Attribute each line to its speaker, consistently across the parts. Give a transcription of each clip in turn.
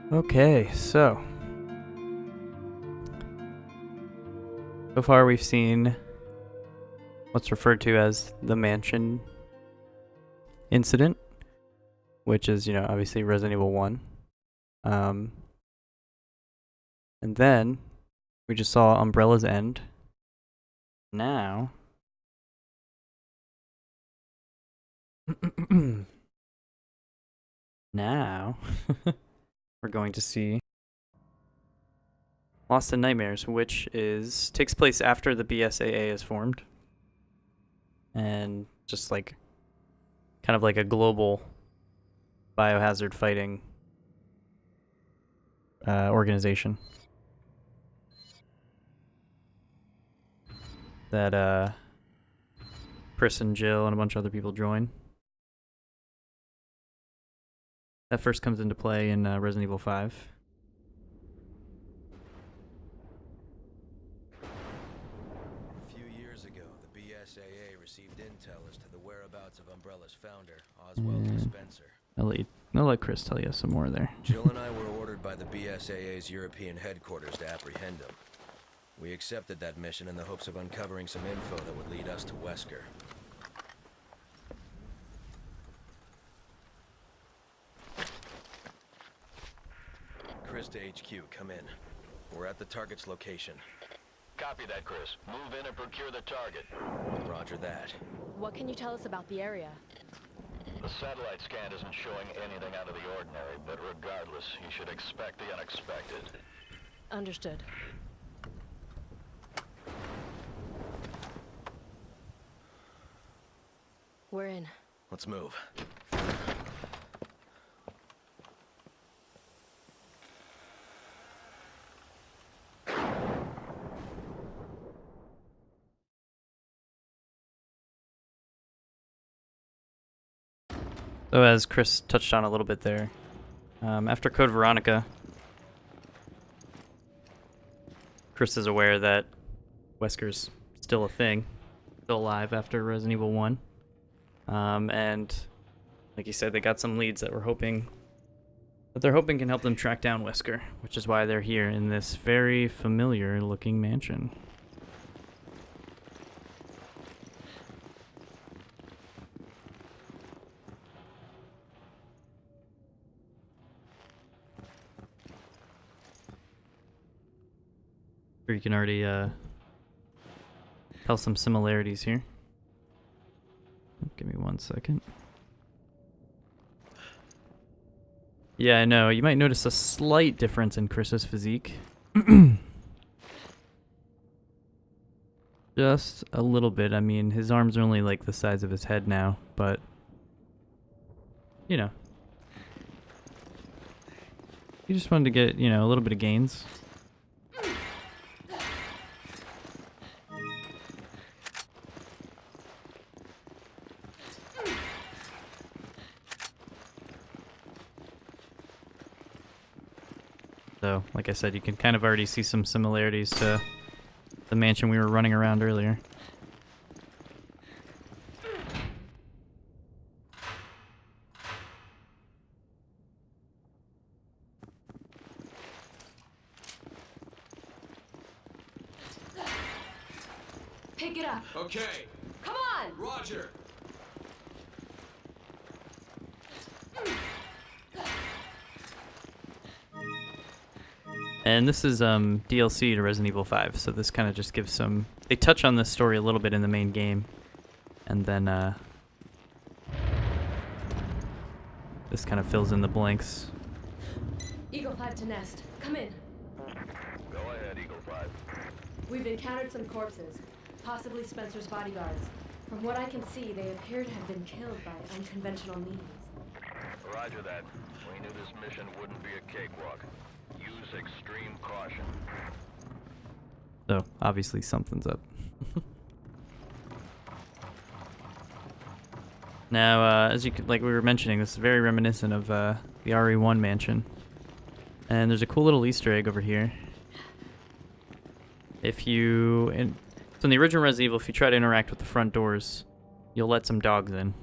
Speaker 1: Okay, so far we've seen what's referred to as the mansion incident, which is, obviously Resident Evil 1. And then we just saw Umbrella's End. Now now we're going to see Lost in Nightmares, which takes place after the BSAA is formed, and just like kind of like a global biohazard fighting organization that Chris and Jill and a bunch of other people join. That first comes into play in Resident Evil 5.
Speaker 2: A few years ago, the BSAA received intel as to the whereabouts of Umbrella's founder, Oswald Spencer.
Speaker 1: I'll let Chris tell you some more there.
Speaker 2: Jill and I were ordered by the BSAA's European headquarters to apprehend him. We accepted that mission in the hopes of uncovering some info that would lead us to Wesker. Chris to HQ, come in. We're at the target's location.
Speaker 3: Copy that, Chris. Move in and procure the target.
Speaker 2: Roger that.
Speaker 4: What can you tell us about the area?
Speaker 3: The satellite scan isn't showing anything out of the ordinary, but regardless, you should expect the unexpected.
Speaker 4: Understood. We're in.
Speaker 2: Let's move.
Speaker 1: So as Chris touched on a little bit there, after Code Veronica, Chris is aware that Wesker's still a thing, still alive after Resident Evil 1. And like you said, they got some leads that they're hoping can help them track down Wesker, which is why they're here in this very familiar looking mansion. You can already tell some similarities here. Give me 1 second. Yeah, I know. You might notice a slight difference in Chris's physique. Just a little bit. I mean, his arms are only like the size of his head now, but you just wanted to get, a little bit of gains. So, like I said, you can kind of already see some similarities to the mansion we were running around earlier.
Speaker 4: Pick it up.
Speaker 2: Okay.
Speaker 4: Come on!
Speaker 2: Roger.
Speaker 1: And this is DLC to Resident Evil 5, so this kind of just gives some... They touch on this story a little bit in the main game, and then this kind of fills in the blanks.
Speaker 4: Eagle 5 to Nest. Come in.
Speaker 3: Go ahead, Eagle 5.
Speaker 4: We've encountered some corpses, possibly Spencer's bodyguards. From what I can see, they appear to have been killed by unconventional means.
Speaker 3: Roger that. We knew this mission wouldn't be a cakewalk. Use extreme caution.
Speaker 1: So, obviously something's up. Now, as you could, like we were mentioning, this is very reminiscent of the RE1 mansion. And there's a cool little Easter egg over here. So in the original Resident Evil, if you try to interact with the front doors, you'll let some dogs in.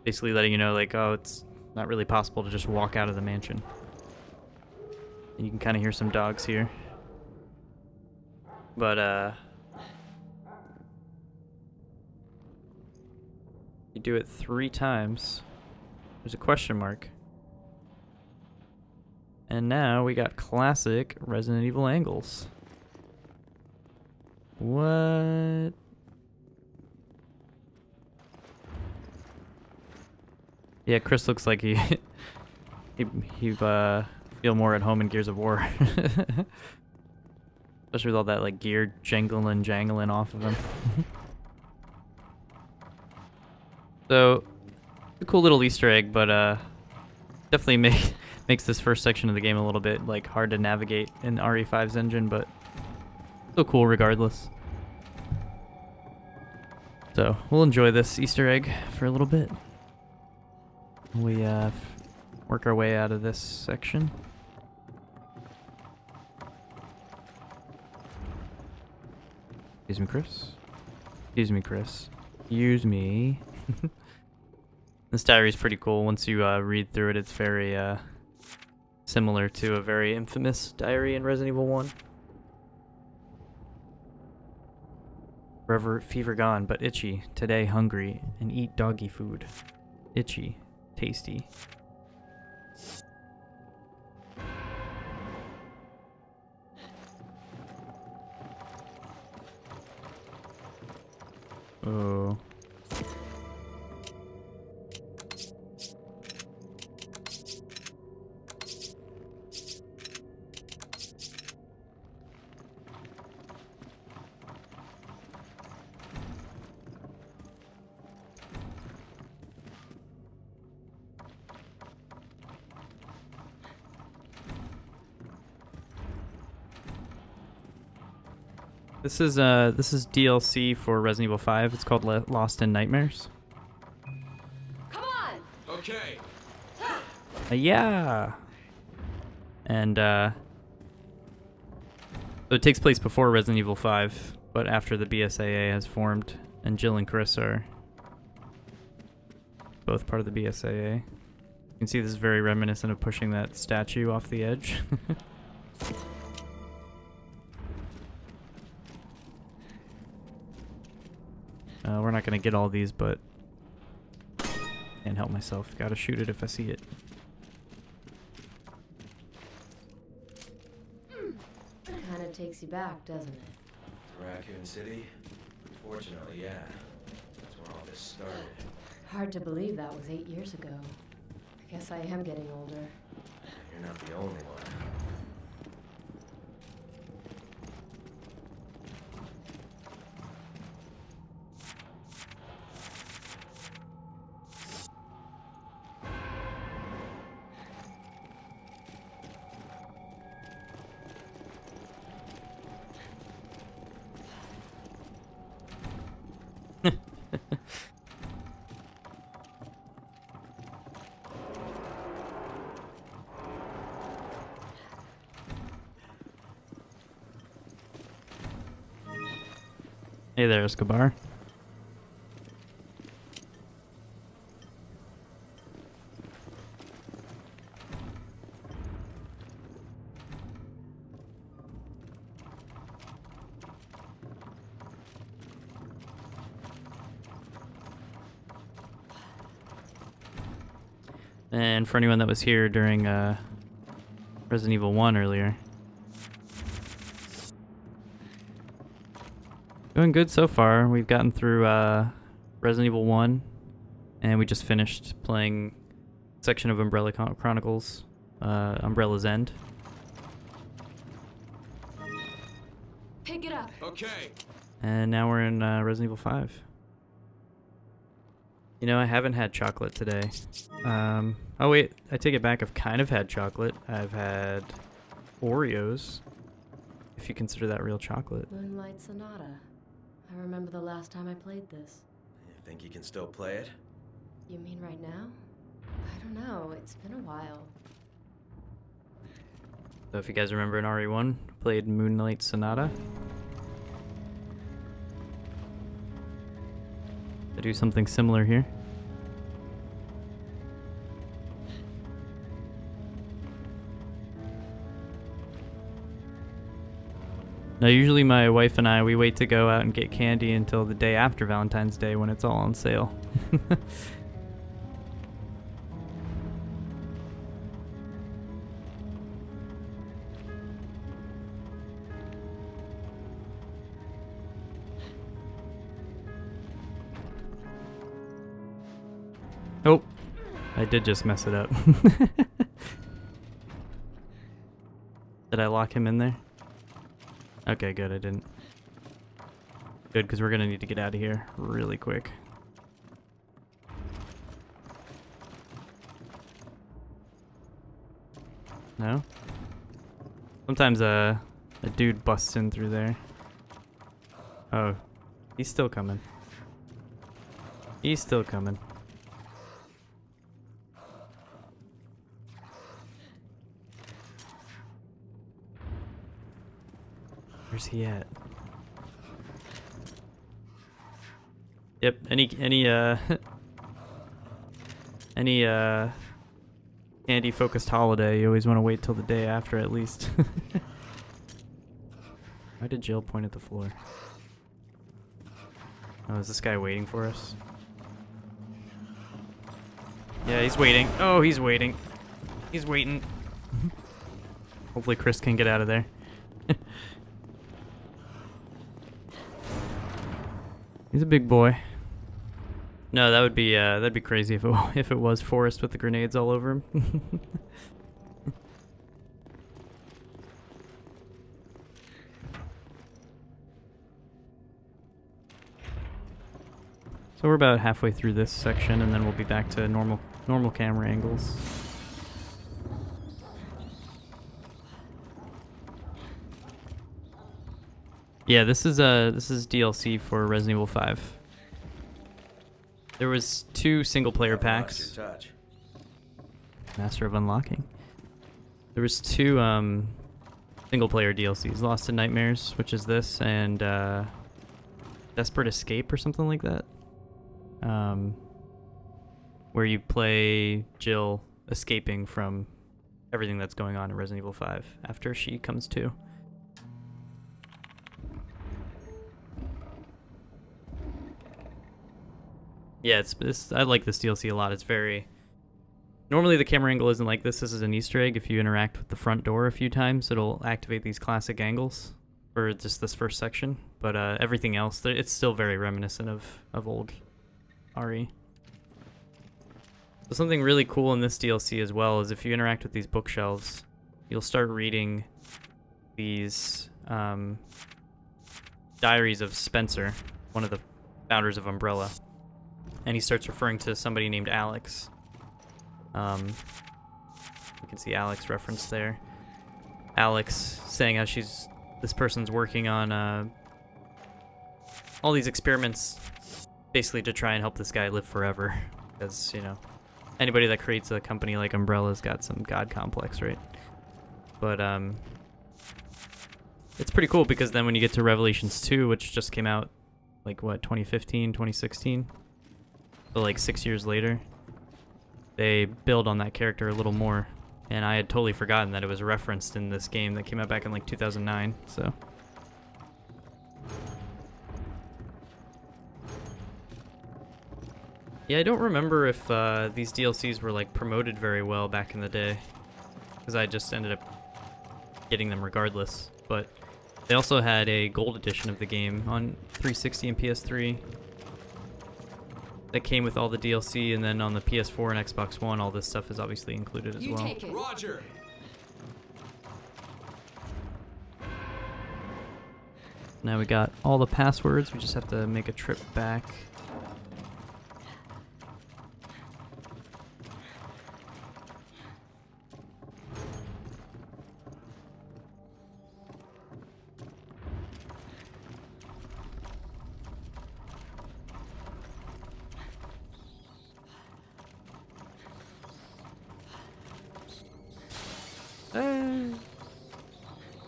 Speaker 1: Basically letting you know, like, oh, it's not really possible to just walk out of the mansion. And you can kind of hear some dogs here. But, you do it 3 times. There's a question mark. And now we got classic Resident Evil angles. What? Yeah, Chris looks like he feel more at home in Gears of War. Especially with all that like gear jangling off of him. So, a cool little Easter egg, but definitely makes this first section of the game a little bit like hard to navigate in RE5's engine, but still cool regardless. So we'll enjoy this Easter egg for a little bit. We work our way out of this section. Excuse me, Chris. Excuse me, Chris. Excuse me. This diary is pretty cool. Once you read through it, it's very similar to a very infamous diary in Resident Evil 1. Forever fever gone, but itchy. Today hungry and eat doggy food. Itchy. Tasty. Oh. This is DLC for Resident Evil 5. It's called Lost in Nightmares.
Speaker 4: Come on!
Speaker 2: Okay.
Speaker 1: Yeah. And so it takes place before Resident Evil 5, but after the BSAA has formed, and Jill and Chris are both part of the BSAA. You can see this is very reminiscent of pushing that statue off the edge. We're not gonna get all these, but can't help myself. Gotta shoot it if I see it.
Speaker 4: Kind of takes you back, doesn't it?
Speaker 2: Raccoon City? Fortunately, yeah. That's where all this started.
Speaker 4: Hard to believe that was 8 years ago. I guess I am getting older.
Speaker 2: You're not the only one.
Speaker 1: Hey there, Escobar. And for anyone that was here during Resident Evil 1 earlier. Doing good so far. We've gotten through Resident Evil 1, and we just finished playing a section of Umbrella Chronicles, Umbrella's End.
Speaker 4: Pick it up.
Speaker 2: Okay.
Speaker 1: And now we're in Resident Evil 5. You know, I haven't had chocolate today. Oh wait, I take it back. I've kind of had chocolate. I've had Oreos, if you consider that real chocolate.
Speaker 4: Moonlight Sonata. I remember the last time I played this.
Speaker 2: You think you can still play it?
Speaker 4: You mean right now? I don't know. It's been a while.
Speaker 1: So if you guys remember in RE1, played Moonlight Sonata. I do something similar here. Now, usually my wife and I, we wait to go out and get candy until the day after Valentine's Day when it's all on sale. Oh, I did just mess it up. Did I lock him in there? Okay, good, I didn't. Good, because we're gonna need to get out of here really quick. No? Sometimes a dude busts in through there. Oh, he's still coming. He's still coming. Where's he at? Yep, any candy focused holiday, you always want to wait till the day after at least. Why did Jill point at the floor? Oh, is this guy waiting for us? Yeah, he's waiting. Oh, he's waiting. He's waiting. Hopefully Chris can get out of there. He's a big boy. No, that'd be crazy if it was Forrest with the grenades all over him. So we're about halfway through this section, and then we'll be back to normal camera angles. Yeah, this is DLC for Resident Evil 5. There was 2 single-player packs. Master of Unlocking. There was 2 single-player DLCs. Lost in Nightmares, which is this, and Desperate Escape or something like that. Where you play Jill escaping from everything that's going on in Resident Evil 5 after she comes to. Yeah, I like this DLC a lot. It's very... Normally the camera angle isn't like this. This is an Easter egg. If you interact with the front door a few times, it'll activate these classic angles for just this first section. But everything else, it's still very reminiscent of old RE. So something really cool in this DLC as well is if you interact with these bookshelves, you'll start reading these diaries of Spencer, one of the founders of Umbrella. And he starts referring to somebody named Alex. You can see Alex referenced there. Alex saying how this person's working on all these experiments basically to try and help this guy live forever. Because, you know, anybody that creates a company like Umbrella's got some god complex, right? But it's pretty cool because then when you get to Revelations 2, which just came out like what, 2015, 2016? So like 6 years later, they build on that character a little more. And I had totally forgotten that it was referenced in this game that came out back in like 2009, so. Yeah, I don't remember if these DLCs were like promoted very well back in the day, because I just ended up getting them regardless. But they also had a gold edition of the game on 360 and PS3 that came with all the DLC, and then on the PS4 and Xbox One, all this stuff is obviously included as well.
Speaker 5: Take it.
Speaker 6: Roger.
Speaker 1: Now we got all the passwords. We just have to make a trip back.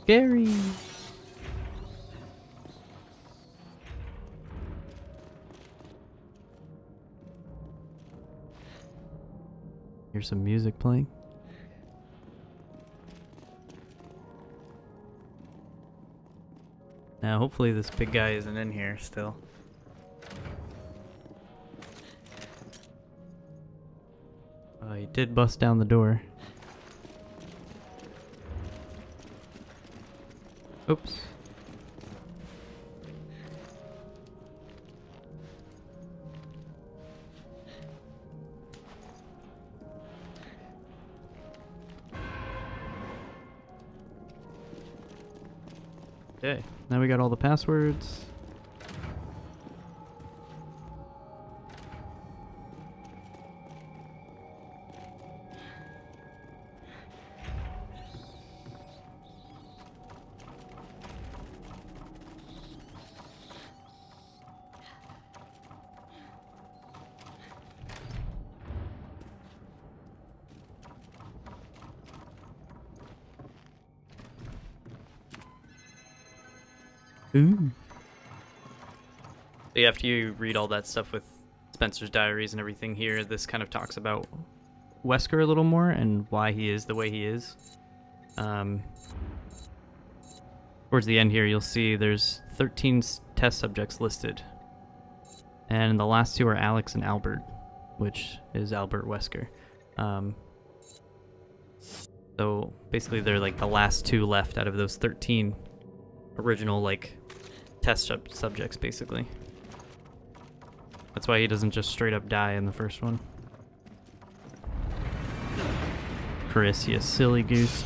Speaker 1: Scary. Here's some music playing. Now, hopefully this big guy isn't in here still. He did bust down the door. Oops. Okay, now we got all the passwords. Ooh. So after you read all that stuff with Spencer's diaries and everything here, this kind of talks about Wesker a little more and why he is the way he is. Towards the end here, you'll see there's 13 test subjects listed. And the last two are Alex and Albert, which is Albert Wesker. So basically they're like the last two left out of those 13 original like test subjects basically. That's why he doesn't just straight up die in the first one. Chris, you silly goose.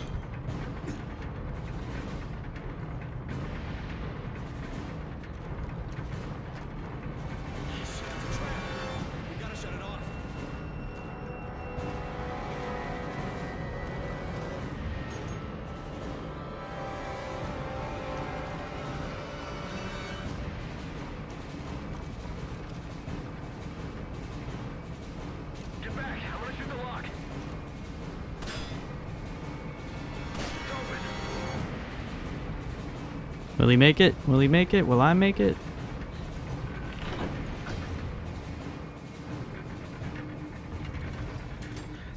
Speaker 1: Will he make it? Will he make it? Will I make it?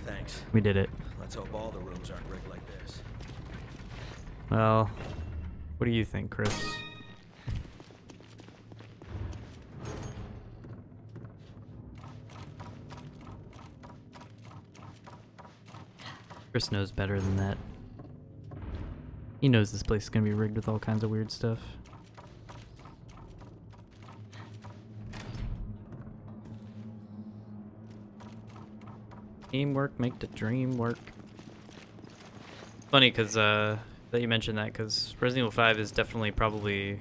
Speaker 2: Thanks.
Speaker 1: We did it.
Speaker 2: Let's hope all the rooms aren't rigged like this.
Speaker 1: Well, what do you think, Chris? Chris knows better than that. He knows this place is gonna be rigged with all kinds of weird stuff. Teamwork make the dream work. Funny because that you mentioned that, because Resident Evil 5 is definitely probably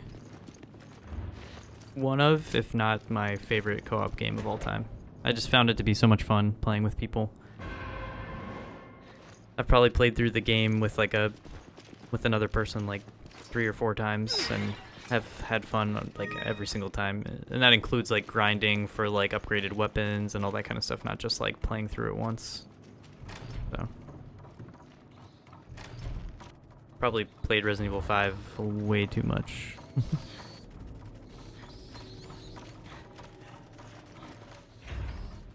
Speaker 1: one of, if not my favorite co-op game of all time. I just found it to be so much fun playing with people. I've probably played through the game with another person like 3 or 4 times and have had fun like every single time, and that includes like grinding for like upgraded weapons and all that kind of stuff, not just like playing through it once. So probably played Resident Evil 5 way too much.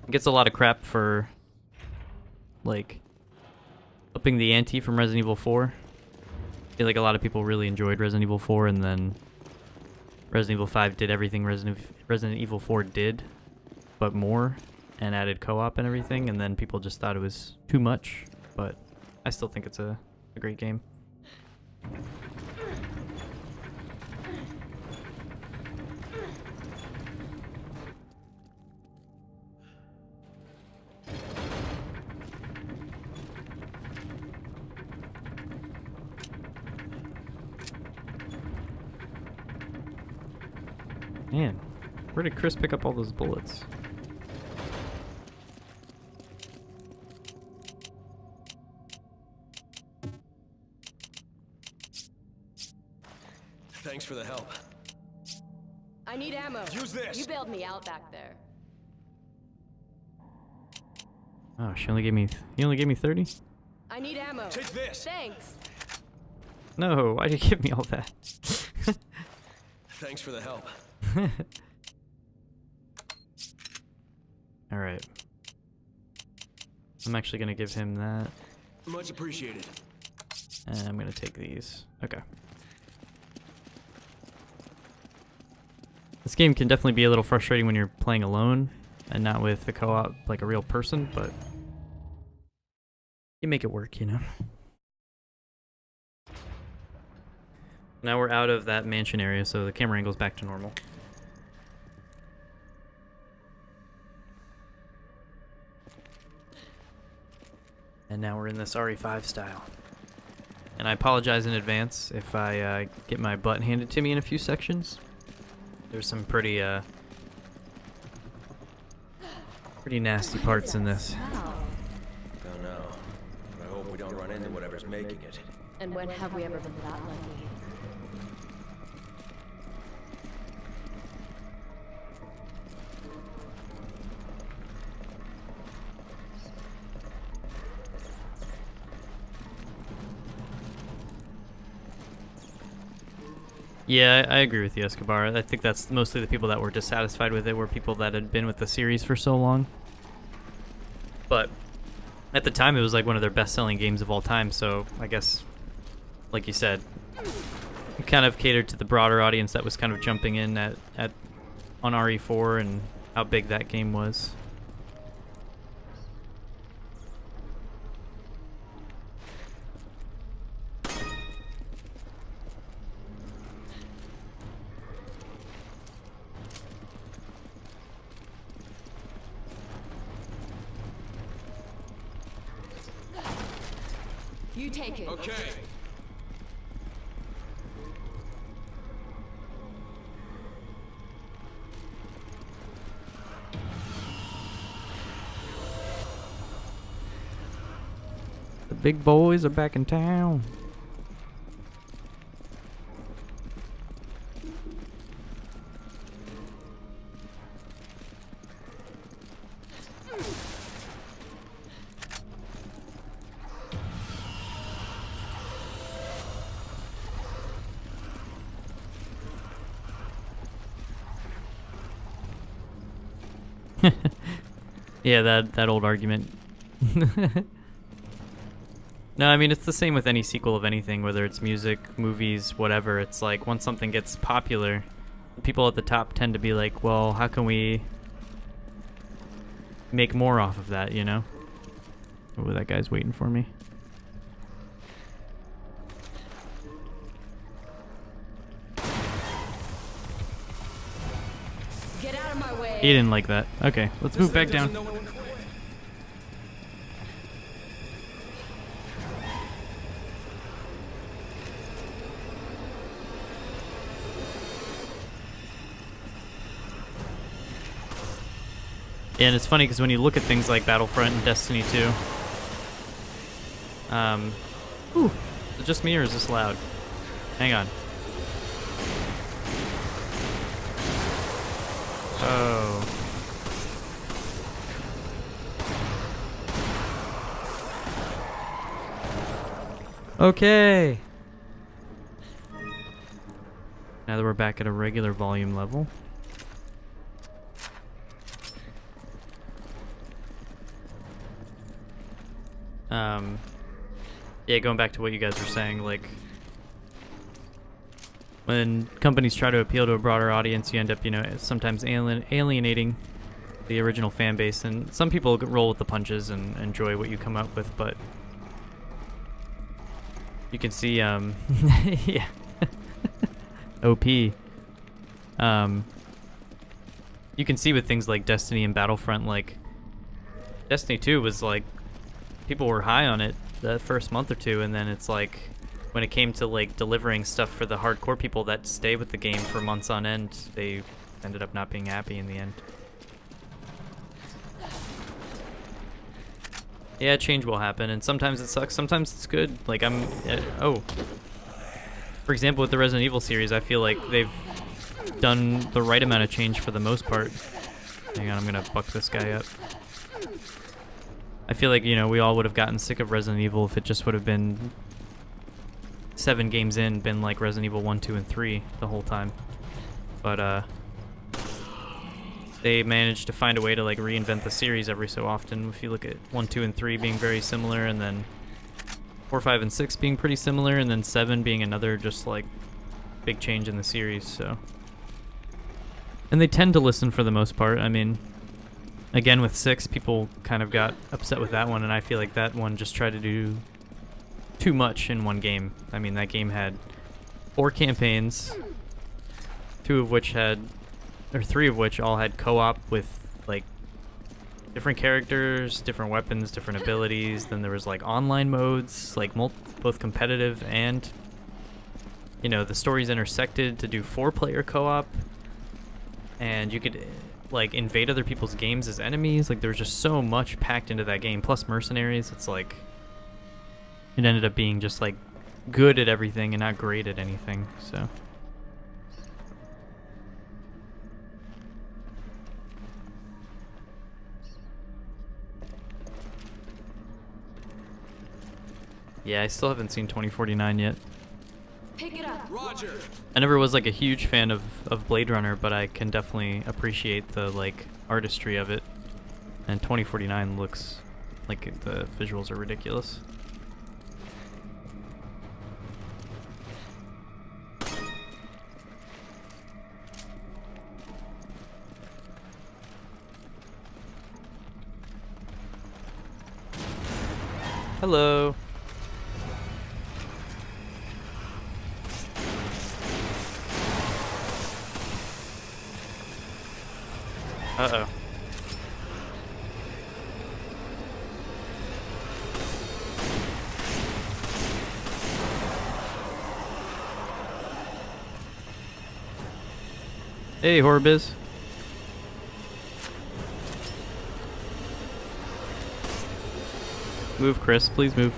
Speaker 1: It gets a lot of crap for like upping the ante from Resident Evil 4. I feel like a lot of people really enjoyed Resident Evil 4, and then Resident Evil 5 did everything Resident Evil 4 did, but more, and added co-op and everything, and then people just thought it was too much, but I still think it's a great game. Man, where did Chris pick up all those bullets?
Speaker 2: Thanks for the help.
Speaker 5: I need ammo.
Speaker 2: Use this.
Speaker 5: You bailed me out back there.
Speaker 1: Oh, he only gave me 30?
Speaker 5: I need ammo.
Speaker 2: Take this.
Speaker 5: Thanks.
Speaker 1: No, why'd you give me all that?
Speaker 2: Thanks for the help.
Speaker 1: Alright. I'm actually gonna give him that.
Speaker 2: Much appreciated.
Speaker 1: And I'm gonna take these. Okay. This game can definitely be a little frustrating when you're playing alone and not with a co-op like a real person, but you make it work, you know. Now we're out of that mansion area, so the camera angle's back to normal. And now we're in this RE5 style. And I apologize in advance if I get my butt handed to me in a few sections. There's some pretty nasty parts in this.
Speaker 2: Don't know. But I hope we don't run into whatever's making it.
Speaker 4: And when have we ever been that lucky?
Speaker 1: Yeah, I agree with you, Escobar. I think that's mostly the people that were dissatisfied with it were people that had been with the series for so long. But at the time, it was like one of their best-selling games of all time, so I guess, like you said, it kind of catered to the broader audience that was kind of jumping in on RE4 and how big that game was.
Speaker 5: You take it.
Speaker 6: Okay.
Speaker 1: The big boys are back in town. Yeah, that old argument. No, I mean, it's the same with any sequel of anything, whether it's music, movies, whatever. It's like, once something gets popular, people at the top tend to be like, well, how can we make more off of that, you know? Oh, that guy's waiting for me.
Speaker 5: Get out of my way.
Speaker 1: He didn't like that. Okay, let's move back down. And it's funny because when you look at things like Battlefront and Destiny 2, ooh, is it just me or is this loud? Hang on. Oh. Okay. Now that we're back at a regular volume level. Yeah, going back to what you guys were saying, like, when companies try to appeal to a broader audience, you end up, you know, sometimes alienating the original fan base, and some people roll with the punches and enjoy what you come up with, but you can see, yeah, OP. You can see with things like Destiny and Battlefront, like, Destiny 2 was like, people were high on it the first month or two, and then it's like, when it came to like delivering stuff for the hardcore people that stay with the game for months on end, they ended up not being happy in the end. Yeah, change will happen, and sometimes it sucks, sometimes it's good. Like, for example, with the Resident Evil series, I feel like they've done the right amount of change for the most part. Hang on, I'm gonna buck this guy up. I feel like, you know, we all would have gotten sick of Resident Evil if it just would have been 7 games in, been like Resident Evil 1, 2, and 3 the whole time. But, they managed to find a way to, like, reinvent the series every so often. If you look at 1, 2, and 3 being very similar, and then 4, 5, and 6 being pretty similar, and then 7 being another just, like, big change in the series, so. And they tend to listen for the most part. I mean, again, with 6, people kind of got upset with that one, and I feel like that one just tried to do too much in one game. I mean, that game had 4 campaigns, 2 of which had, or 3 of which all had co-op with, like, different characters, different weapons, different abilities. Then there was, like, online modes, like, both competitive and, you know, the stories intersected to do 4-player co-op. And you could, like, invade other people's games as enemies. Like, there was just so much packed into that game. Plus mercenaries. It's like, it ended up being just, like, good at everything and not great at anything, so. Yeah, I still haven't seen 2049 yet.
Speaker 5: Pick it up.
Speaker 6: Roger.
Speaker 1: I never was like a huge fan of Blade Runner, but I can definitely appreciate the like artistry of it. And 2049 looks like the visuals are ridiculous. Hello. Uh-oh. Hey, Horbiz. Move, Chris. Please move.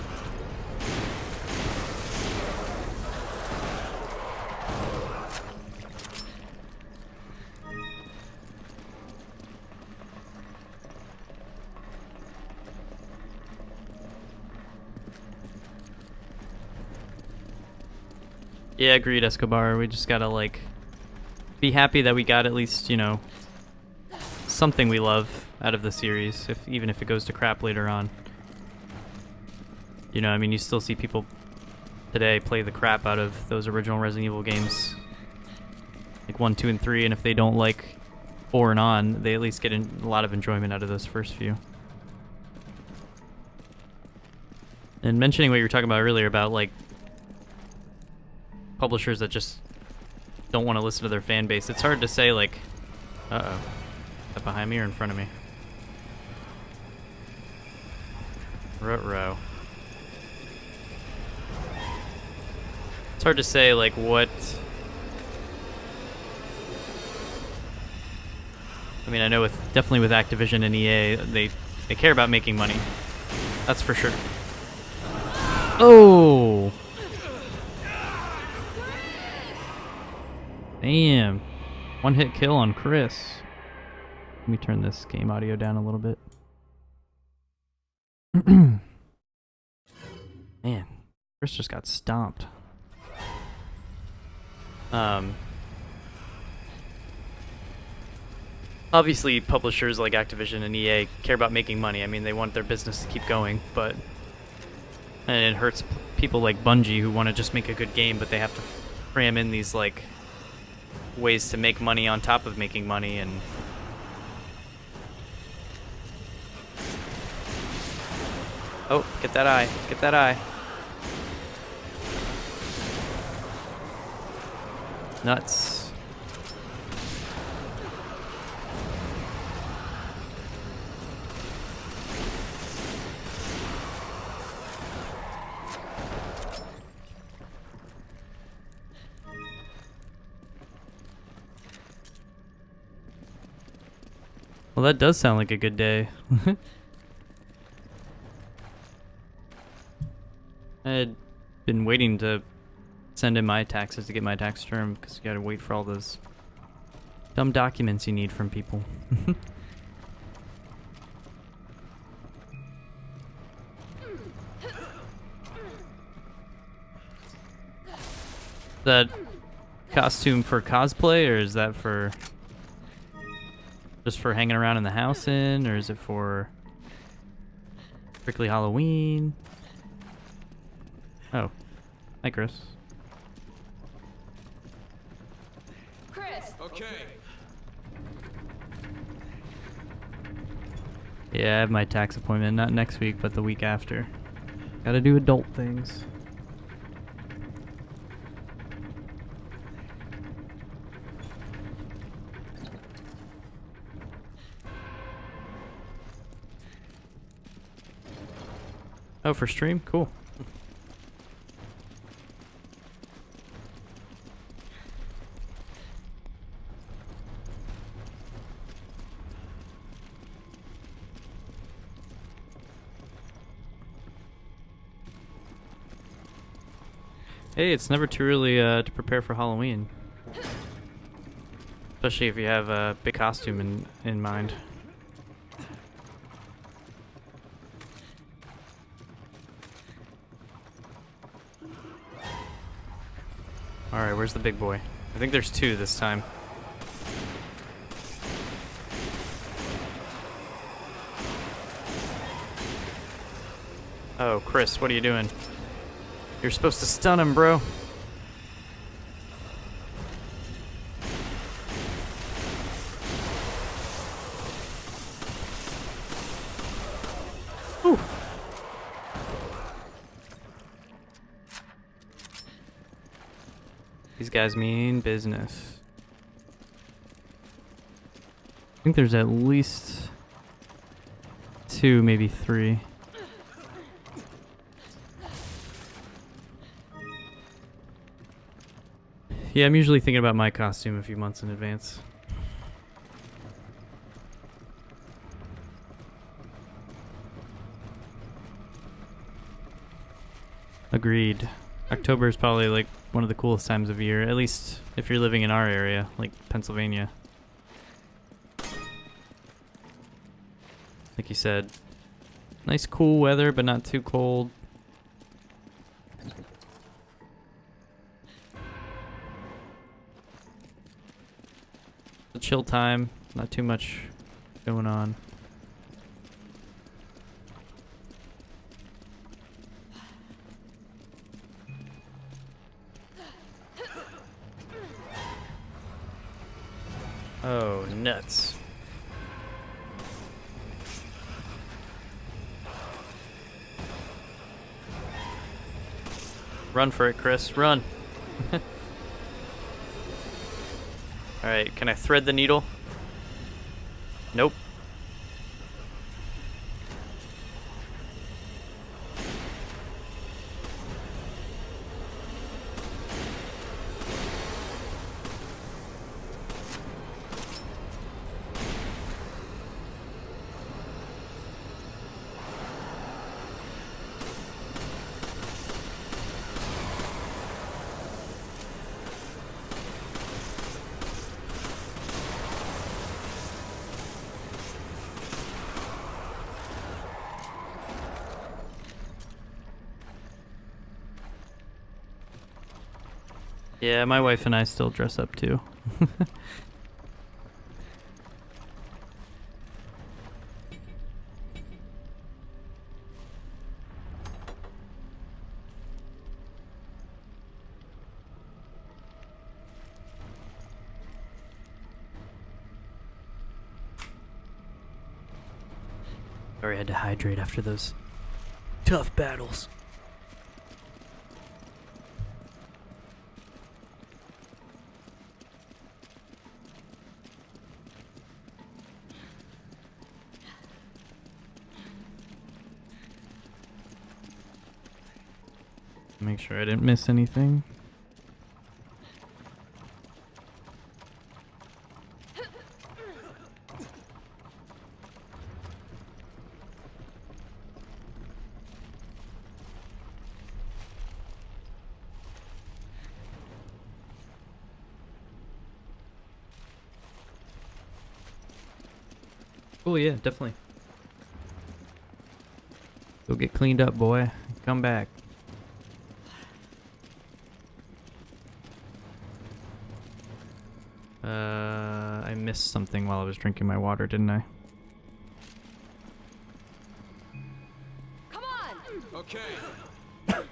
Speaker 1: Yeah, agreed, Escobar. We just gotta, like, be happy that we got at least, you know, something we love out of the series, even if it goes to crap later on. You know, I mean, you still see people today play the crap out of those original Resident Evil games. Like 1, 2, and 3, and if they don't like 4 and on, they at least get a lot of enjoyment out of those first few. And mentioning what you were talking about earlier about, like, publishers that just don't want to listen to their fan base, it's hard to say, like, uh-oh, is that behind me or in front of me? Ruh-roh. It's hard to say, like, what... I mean, I know definitely with Activision and EA, they care about making money. That's for sure. Oh! Damn. One-hit kill on Chris. Let me turn this game audio down a little bit. Man, Chris just got stomped. Obviously, publishers like Activision and EA care about making money. I mean, they want their business to keep going, but... And it hurts people like Bungie who want to just make a good game, but they have to cram in these, like, ways to make money on top of making money, and... Oh, get that eye. Get that eye. Nuts. Well, that does sound like a good day. I had been waiting to send in my taxes to get my tax return because you gotta wait for all those dumb documents you need from people. Is that costume for cosplay, or is that for just for hanging around in the house in, or is it for strictly Halloween? Oh, hi Chris.
Speaker 5: Chris,
Speaker 6: Okay.
Speaker 1: Yeah, I have my tax appointment, not next week, but the week after. Gotta do adult things. Oh, for stream? Cool. Hey, it's never too early to prepare for Halloween. Especially if you have a big costume in mind. Alright, where's the big boy? I think there's two this time. Oh, Chris, what are you doing? You're supposed to stun him, bro. Whew. These guys mean business. I think there's at least two, maybe three. Yeah, I'm usually thinking about my costume a few months in advance. Agreed. October is probably like one of the coolest times of year, at least if you're living in our area, like Pennsylvania. Like you said, nice cool weather, but not too cold. A chill time, not too much going on. Oh, nuts. Run for it, Chris. Run. Alright, can I thread the needle? Nope. Yeah, my wife and I still dress up too. Sorry, I had to hydrate after those tough battles. Make sure I didn't miss anything. Oh yeah, definitely. Go get cleaned up, boy. Come back. I missed something while I was drinking my water, didn't I?
Speaker 5: Come on!
Speaker 3: Okay.
Speaker 1: Help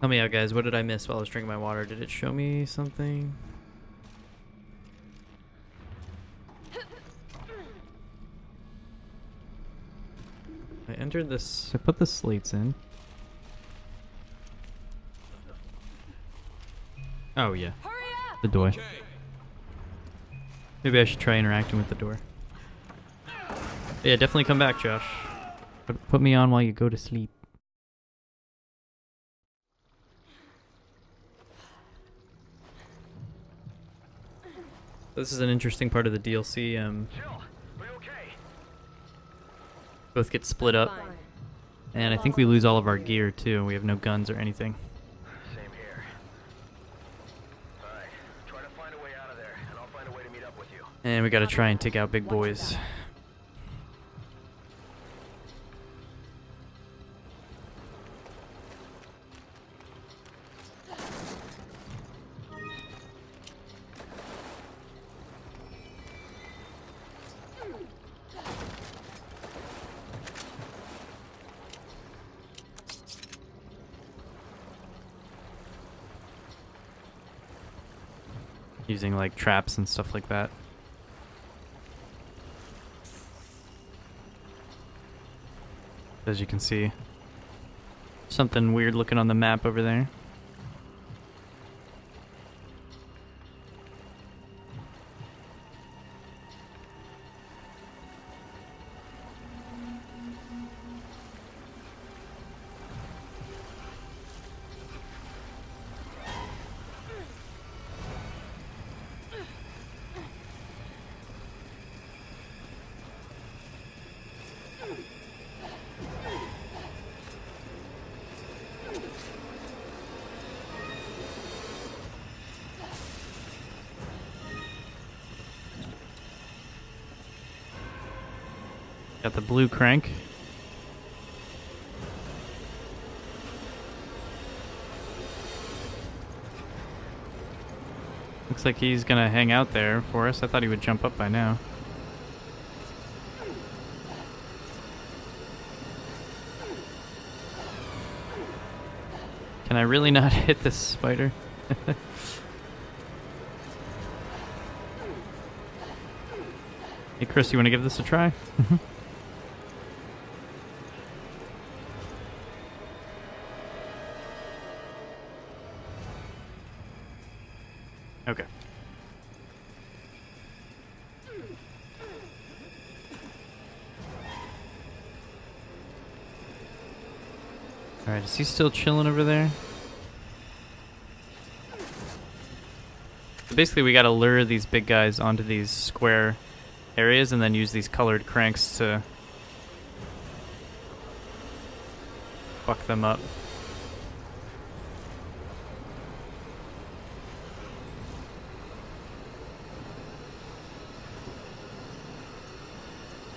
Speaker 1: me out, guys. What did I miss while I was drinking my water? Did it show me something? entered this. I put the slates in. Oh yeah,
Speaker 5: Hurry up!
Speaker 1: the door. Maybe I should try interacting with the door. Yeah, definitely come back, Josh. Put me on while you go to sleep. This is an interesting part of the DLC.
Speaker 3: Jill, are you okay?
Speaker 1: Both get split up,
Speaker 4: Fine.
Speaker 1: and I think we lose all of our gear too. We have no guns or anything.
Speaker 3: Same here. Alright, try to find a way out of there, and I'll find a way to meet up with you.
Speaker 1: And we gotta try and take out big boys. Using like traps and stuff like that. As you can see, something weird looking on the map over there. Got the blue crank. Looks like he's gonna hang out there for us. I thought he would jump up by now. Can I really not hit this spider? Hey Chris, you wanna give this a try? Okay. Alright, is he still chilling over there? So basically we gotta lure these big guys onto these square areas and then use these colored cranks to fuck them up.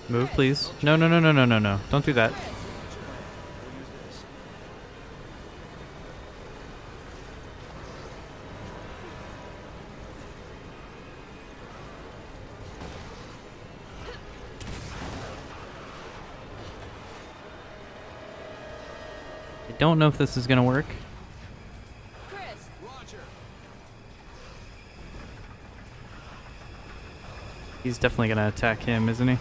Speaker 1: Move, please. No, no, no, no, no, no, no. Don't do that. I don't know if this is gonna work.
Speaker 5: Chris,
Speaker 1: He's definitely gonna attack him, isn't he?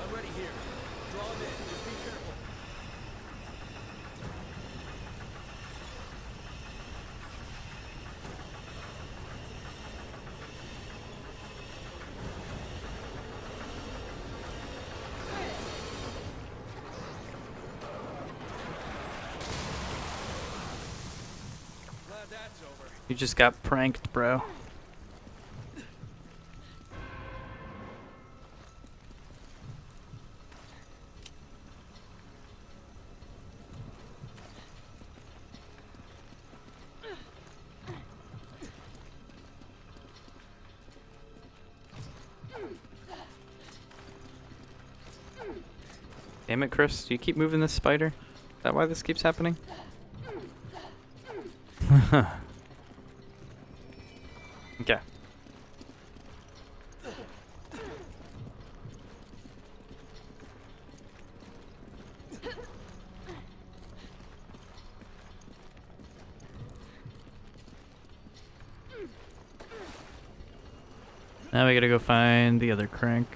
Speaker 2: I'm ready here. Draw him in. Just be careful. Glad that's over.
Speaker 1: You just got pranked, bro. Damn it, Chris. Do you keep moving this spider? Is that why this keeps happening? Okay. Now we gotta go find the other crank.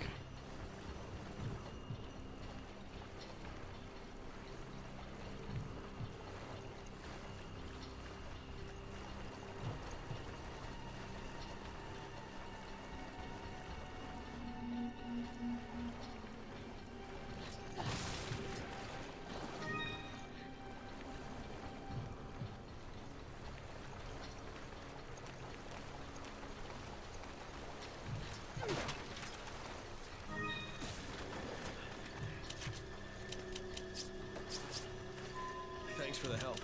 Speaker 2: for the help.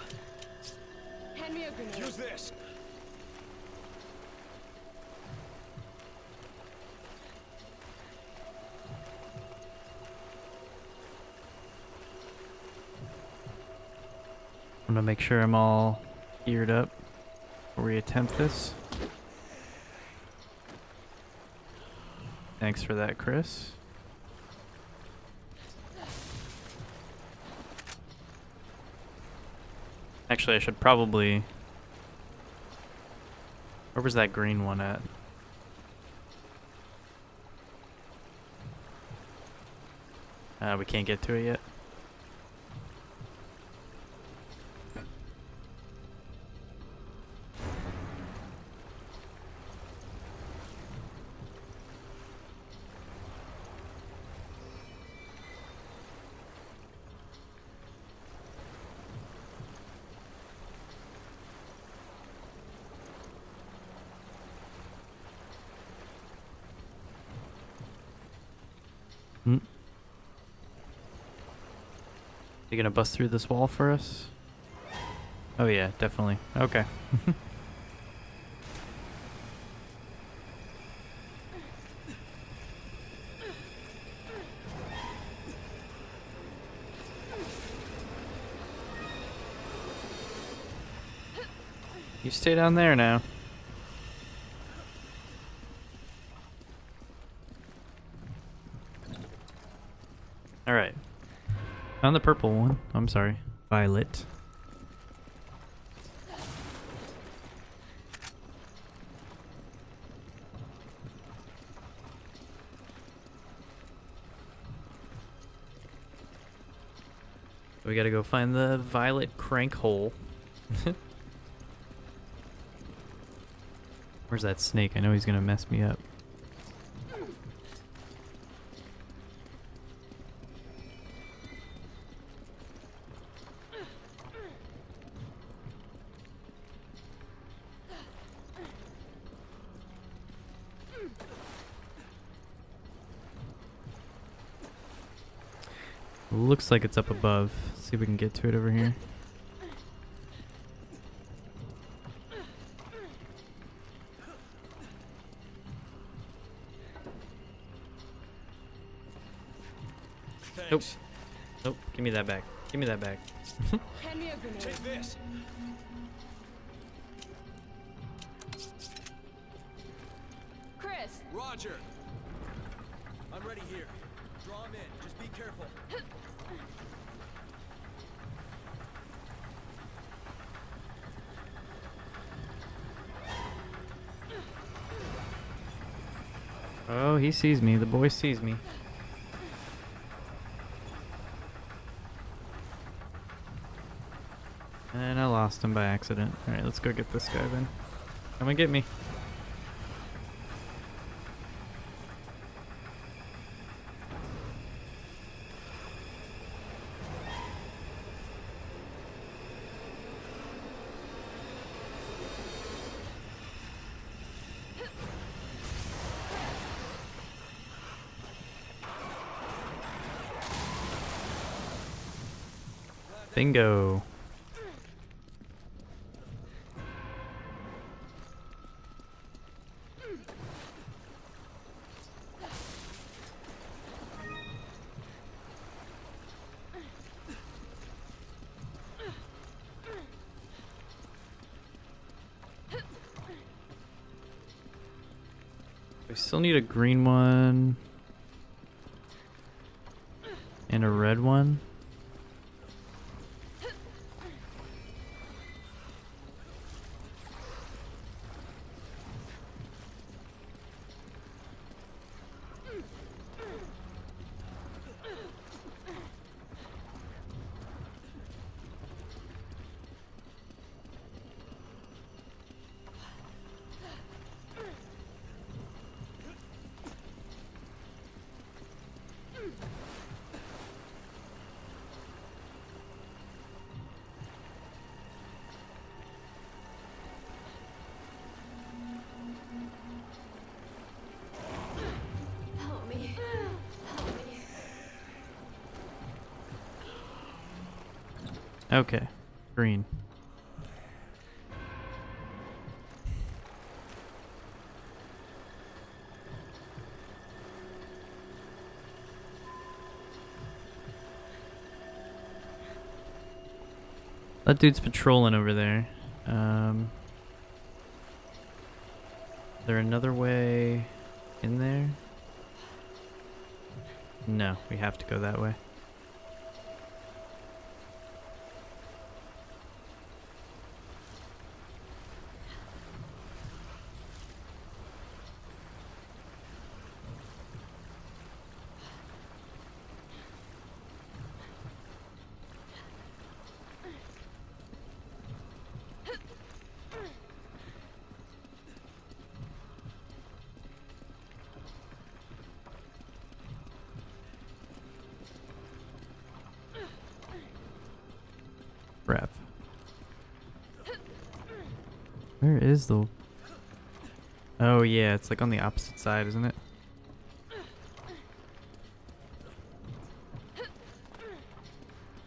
Speaker 5: Hand me a grenade.
Speaker 2: Use this.
Speaker 1: I'm gonna make sure I'm all geared up before we attempt this. Thanks for that, Chris. Actually, I should probably... Where was that green one at? We can't get to it yet. Hmm. You gonna bust through this wall for us? Oh yeah, definitely. Okay. You stay down there now. Alright. Found the purple one. I'm sorry. Violet. We gotta go find the violet crank hole. Where's that snake? I know he's gonna mess me up. Looks like it's up above. See if we can get to it over here. Nope. Nope. Give me that back. Give me that back.
Speaker 5: Hand me a grenade.
Speaker 2: Take this.
Speaker 5: Chris!
Speaker 2: Roger. I'm ready here. Draw him in. Just be careful.
Speaker 1: Oh, he sees me. The boy sees me. And I lost him by accident. Alright, let's go get this guy then. Come and get me. Bingo. We still need a green one and a red one.
Speaker 5: Help me. Help me.
Speaker 1: Okay. Green. That dude's patrolling over there. Is there another way in there? No, we have to go that way. Crap. Where is the... Oh yeah, it's like on the opposite side, isn't it?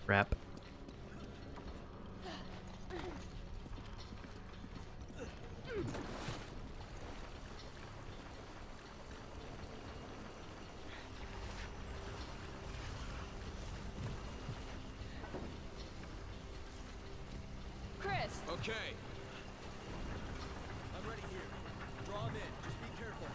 Speaker 1: Crap.
Speaker 5: Chris!
Speaker 2: Okay. I'm ready here. Draw him in. Just be careful.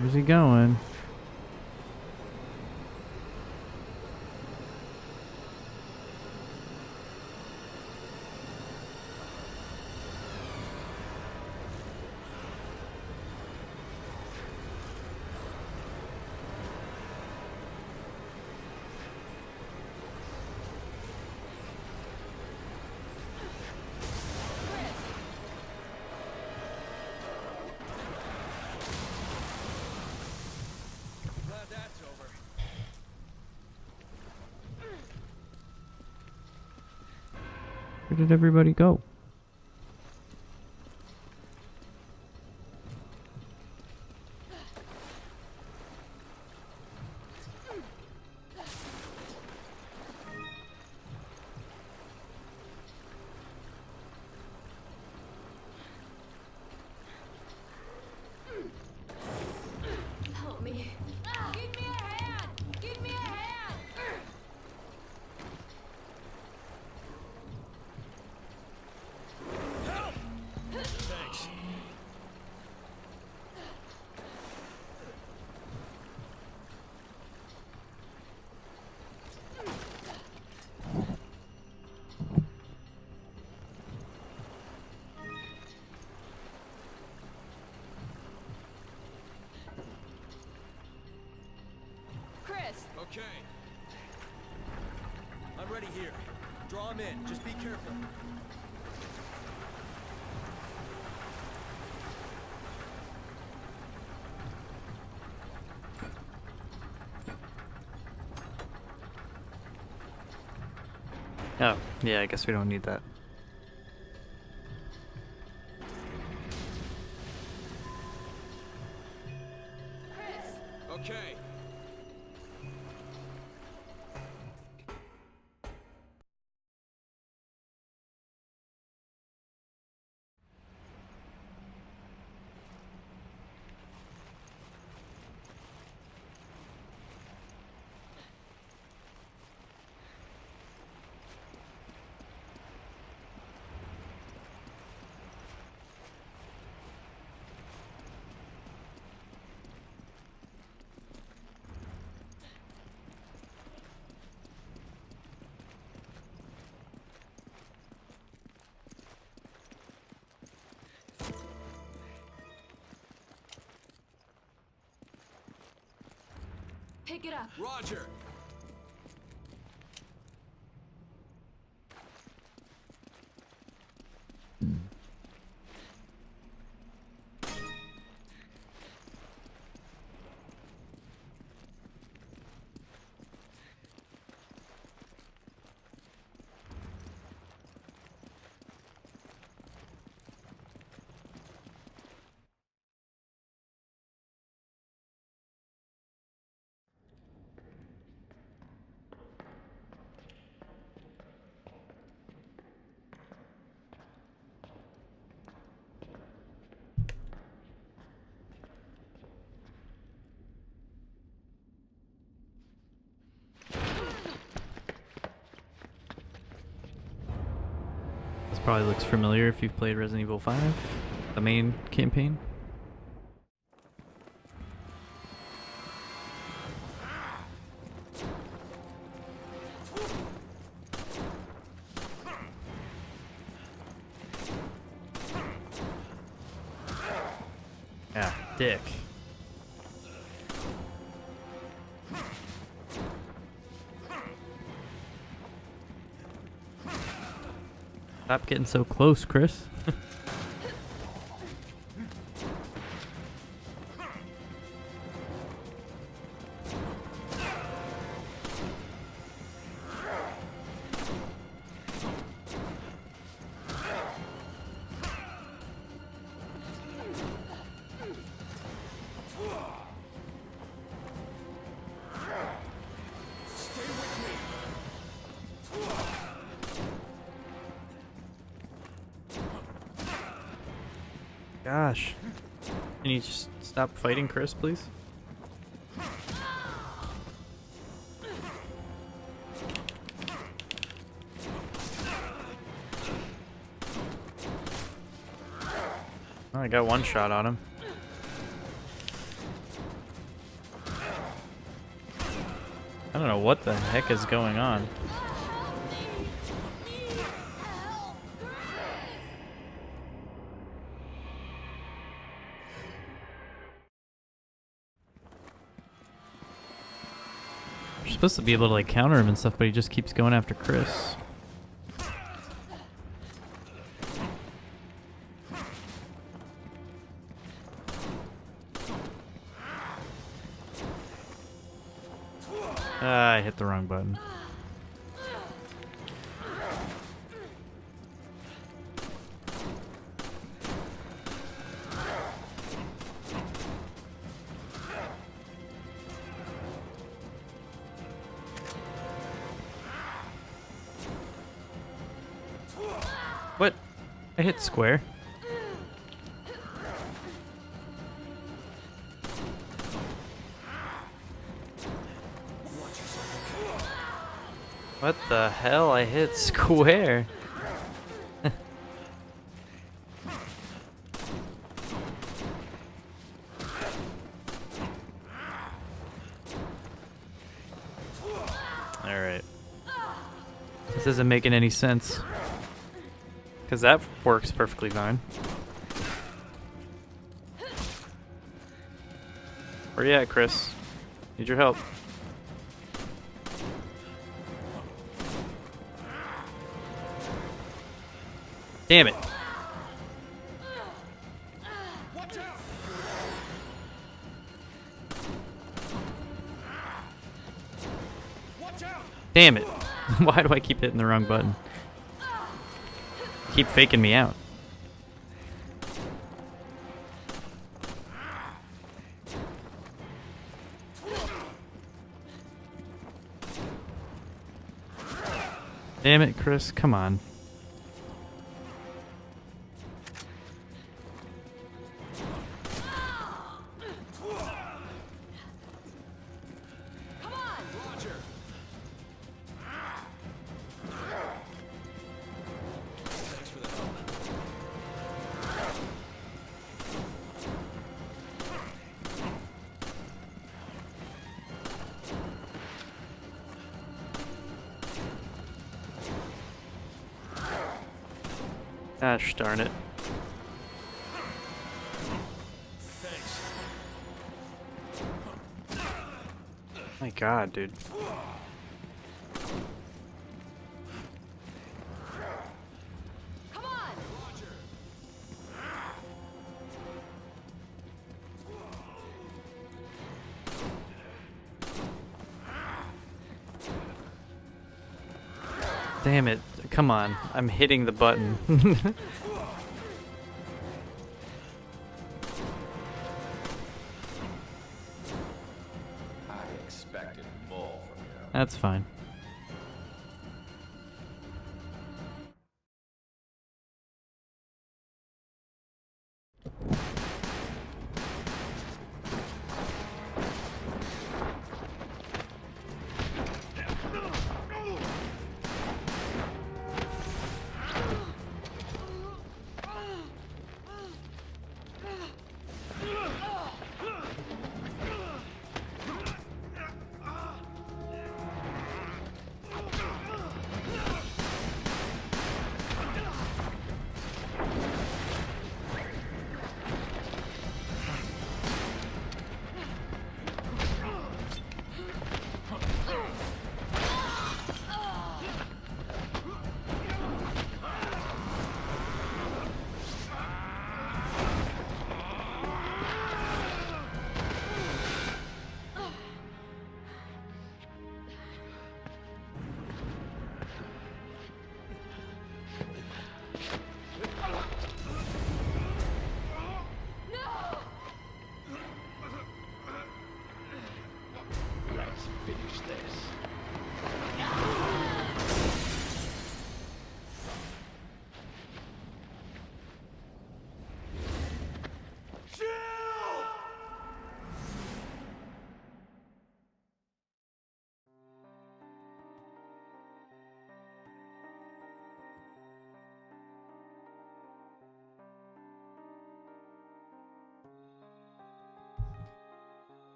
Speaker 1: Where's he going?
Speaker 2: Glad that's over.
Speaker 1: Where did everybody go?
Speaker 5: Help me. Give me a hand! Give me a hand!
Speaker 2: Thanks.
Speaker 5: Chris!
Speaker 2: Okay. I'm ready here. Draw him in. Just be careful.
Speaker 1: Oh, yeah, I guess we don't need that.
Speaker 5: Chris!
Speaker 2: Okay.
Speaker 5: Pick it up.
Speaker 2: Roger.
Speaker 1: This probably looks familiar if you've played Resident Evil 5, the main campaign. Yeah, dick. Stop getting so close, Chris. Gosh. Can you just stop fighting Chris, please? Oh, I got one shot on him. I don't know what the heck is going on. You're supposed to be able to like counter him and stuff, but he just keeps going after Chris. Ah, I hit the wrong button. What? I hit square. What the hell? I hit square. Alright. This isn't making any sense. Because that works perfectly fine. Where you at, Chris? Need your help. Damn it. Damn it. Why do I keep hitting the wrong button? Keep faking me out. Damn it, Chris. Come on. Gosh darn it. My God, dude.
Speaker 5: Come on!
Speaker 1: Damn it. Come on. I'm hitting the button.
Speaker 6: I expected more from you.
Speaker 1: That's fine.
Speaker 6: Let's finish this.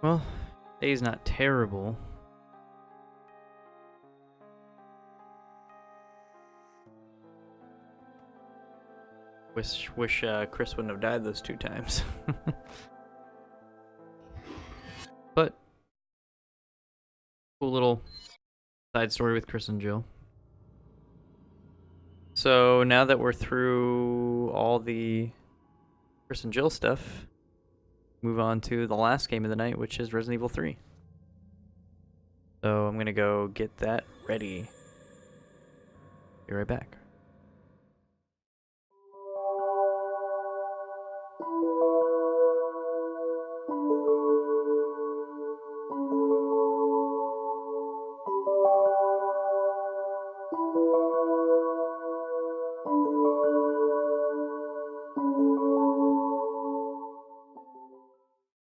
Speaker 1: Well, day's not terrible. Wish Chris wouldn't have died those 2 times. But cool little side story with Chris and Jill. So now that we're through all the Chris and Jill stuff, move on to the last game of the night, which is Resident Evil 3. So I'm gonna go get that ready. Be right back.